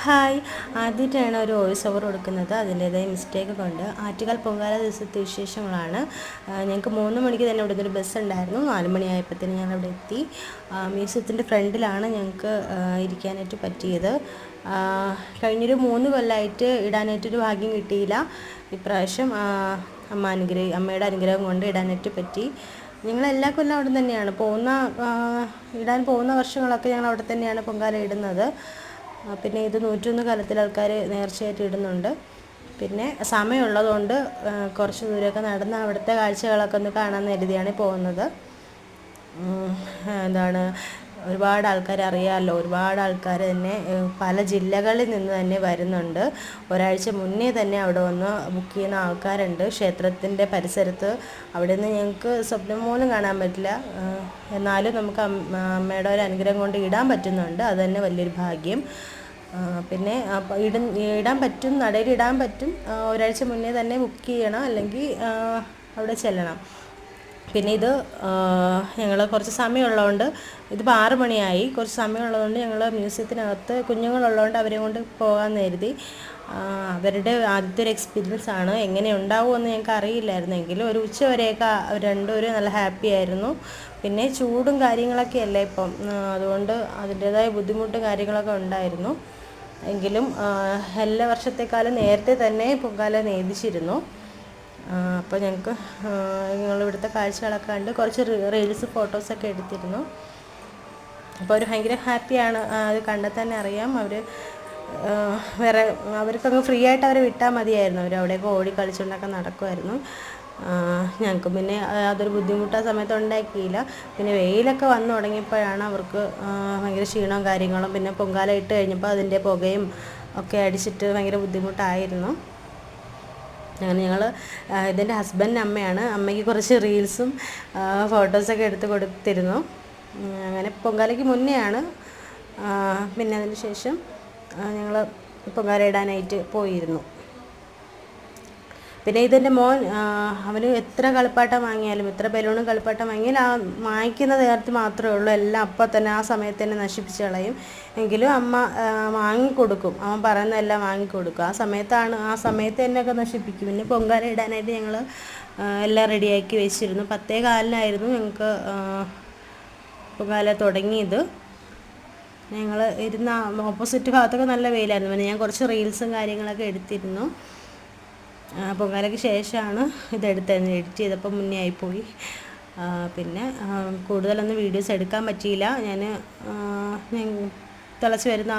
Hi, ആദ്യമായിട്ടാണ് ഒരു voice over കൊടുക്കുന്നത്. അതിൻ്റേതായ മിസ്റ്റേക്ക് കൊണ്ട്. ആറ്റുകാൽ പൊങ്കാല ദിവസത്തെ വിശേഷങ്ങളാണ്. ഞങ്ങൾക്ക് 3 മണിക്ക് തന്നെ ഇവിടെ നിന്നൊരു ബസ് ഉണ്ടായിരുന്നു. 4 മണിയായപ്പോഴത്തേന് ഞങ്ങളവിടെ എത്തി. മ്യൂസിയത്തിൻ്റെ ഫ്രണ്ടിലാണ് ഞങ്ങൾക്ക് ഇരിക്കാനായിട്ട് പറ്റിയത്. കഴിഞ്ഞൊരു 3 കൊല്ലമായിട്ട് ഇടാനായിട്ടൊരു ഭാഗ്യം കിട്ടിയില്ല. ഇപ്രാവശ്യം അമ്മയുടെ അനുഗ്രഹം കൊണ്ട് ഇടാനായിട്ട് പറ്റി. ഞങ്ങളെല്ലാ കൊല്ലം അവിടെ തന്നെയാണ് ഇടാൻ പോകുന്ന വർഷങ്ങളൊക്കെ ഞങ്ങൾ അവിടെ തന്നെയാണ് പൊങ്കാല ഇടുന്നത്. പിന്നെ ഇത് 101 കാലത്തിൽ ആൾക്കാർ നേർച്ചയായിട്ട് ഇടുന്നുണ്ട്. പിന്നെ സമയമുള്ളതുകൊണ്ട് കുറച്ച് ദൂരമൊക്കെ നടന്ന് അവിടുത്തെ കാഴ്ചകളൊക്കെ ഒന്ന് കാണാമെന്ന് കരുതിയാണ് പോകുന്നത്. ഒരുപാട് ആൾക്കാർ അറിയാമല്ലോ, ഒരുപാട് ആൾക്കാർ തന്നെ പല ജില്ലകളിൽ നിന്ന് തന്നെ വരുന്നുണ്ട്. ഒരാഴ്ച മുന്നേ തന്നെ അവിടെ വന്ന് ബുക്ക് ചെയ്യുന്ന ആൾക്കാരുണ്ട്. ക്ഷേത്രത്തിൻ്റെ പരിസരത്ത് അവിടെ നിന്ന് ഞങ്ങൾക്ക് സ്വപ്നം പോലും കാണാൻ പറ്റില്ല. എന്നാലും നമുക്ക് അമ്മയുടെ ഒരു അനുഗ്രഹം കൊണ്ട് ഇടാൻ പറ്റുന്നുണ്ട്. അത് തന്നെ വലിയൊരു ഭാഗ്യം. പിന്നെ ഇടാൻ പറ്റും, നടയിൽ ഇടാൻ പറ്റും. ഒരാഴ്ച മുന്നേ തന്നെ ബുക്ക് ചെയ്യണം, അല്ലെങ്കിൽ അവിടെ ചെല്ലണം. പിന്നെ ഇത് ഞങ്ങൾ കുറച്ച് സമയമുള്ളതുകൊണ്ട്, ഇതിപ്പോൾ 6 മണിയായി, കുറച്ച് സമയമുള്ളതുകൊണ്ട് ഞങ്ങൾ മ്യൂസിയത്തിനകത്ത് കുഞ്ഞുങ്ങളുള്ളതുകൊണ്ട് അവരെ കൊണ്ട് പോകാമെന്ന് കരുതി. അവരുടെ ആദ്യത്തെ ഒരു എക്സ്പീരിയൻസ് ആണ്. എങ്ങനെ ഉണ്ടാവുമെന്ന് ഞങ്ങൾക്ക് അറിയില്ലായിരുന്നെങ്കിലും ഒരു ഉച്ച വരെയൊക്കെ അവർ രണ്ടുപേരും നല്ല ഹാപ്പി ആയിരുന്നു. പിന്നെ ചൂടും കാര്യങ്ങളൊക്കെ അല്ലേ ഇപ്പം, അതുകൊണ്ട് അതിൻ്റേതായ ബുദ്ധിമുട്ടും കാര്യങ്ങളൊക്കെ ഉണ്ടായിരുന്നു. എങ്കിലും എല്ലാ വർഷത്തേക്കാളും നേരത്തെ തന്നെ പൊങ്കാല നേദിച്ചിരുന്നു. അപ്പോൾ ഞങ്ങളിവിടുത്തെ കാഴ്ചകളൊക്കെ കണ്ട് കുറച്ച് റീൽസ് ഫോട്ടോസൊക്കെ എടുത്തിരുന്നു. അപ്പോൾ അവർ ഭയങ്കര ഹാപ്പിയാണ്. അത് കണ്ടാൽ തന്നെ അറിയാം. അവർക്കങ്ങ് ഫ്രീ ആയിട്ട് അവരെ വിട്ടാൽ മതിയായിരുന്നു. അവരവിടെയൊക്കെ ഓടി കളിച്ചുകൊണ്ടൊക്കെ നടക്കുമായിരുന്നു. ഞങ്ങൾക്ക് പിന്നെ അതൊരു ബുദ്ധിമുട്ട് ആ സമയത്ത് ഉണ്ടാക്കിയില്ല. പിന്നെ വെയിലൊക്കെ വന്നു തുടങ്ങിയപ്പോഴാണ് അവർക്ക് ഭയങ്കര ക്ഷീണവും കാര്യങ്ങളും. പിന്നെ പൊങ്കാല ഇട്ട് കഴിഞ്ഞപ്പോൾ അതിൻ്റെ പുകയും ഒക്കെ അടിച്ചിട്ട് ഭയങ്കര ബുദ്ധിമുട്ടായിരുന്നു. ഞങ്ങൾ ഇതിൻ്റെ ഹസ്ബൻഡിൻ്റെ അമ്മയാണ്. അമ്മയ്ക്ക് കുറച്ച് റീൽസും ഫോട്ടോസൊക്കെ എടുത്ത് കൊടുത്തിരുന്നു. അങ്ങനെ പൊങ്കാലയ്ക്ക് മുന്നെയാണ്. പിന്നെ അതിന് ശേഷം ഞങ്ങൾ പൊങ്കാല ഇടാനായിട്ട് പോയിരുന്നു. പിന്നെ ഇതെൻ്റെ മോൻ, അവന് എത്ര കളിപ്പാട്ടം വാങ്ങിയാലും, എത്ര ബലൂണും കളിപ്പാട്ടം വാങ്ങിയാലും വാങ്ങിക്കുന്ന നേരത്ത് മാത്രമേ ഉള്ളൂ എല്ലാം അപ്പം തന്നെ ആ സമയത്ത് തന്നെ നശിപ്പിച്ച് കളയും. എങ്കിലും അമ്മ വാങ്ങിക്കൊടുക്കും. അവൻ പറയുന്നതെല്ലാം വാങ്ങിക്കൊടുക്കും. ആ സമയത്ത് തന്നെയൊക്കെ നശിപ്പിക്കും. പിന്നെ പൊങ്കാല ഇടാനായിട്ട് ഞങ്ങൾ എല്ലാം റെഡിയാക്കി വെച്ചിരുന്നു. 10:15 ഞങ്ങൾക്ക് പൊങ്കാല തുടങ്ങിയത്. ഞങ്ങൾ ഇരുന്ന ഓപ്പോസിറ്റ് ഭാഗത്തൊക്കെ നല്ല വെയിലായിരുന്നു. പിന്നെ ഞാൻ കുറച്ച് റീൽസും കാര്യങ്ങളൊക്കെ എടുത്തിരുന്നു. പൊങ്കാലയ്ക്ക് ശേഷമാണ് ഇതെടുത്തത്. എഡിറ്റ് ചെയ്തപ്പോൾ മുന്നേ ആയിപ്പോയി. പിന്നെ കൂടുതലൊന്നും വീഡിയോസ് എടുക്കാൻ പറ്റിയില്ല. ഞാൻ തിളച്ച് വരുന്ന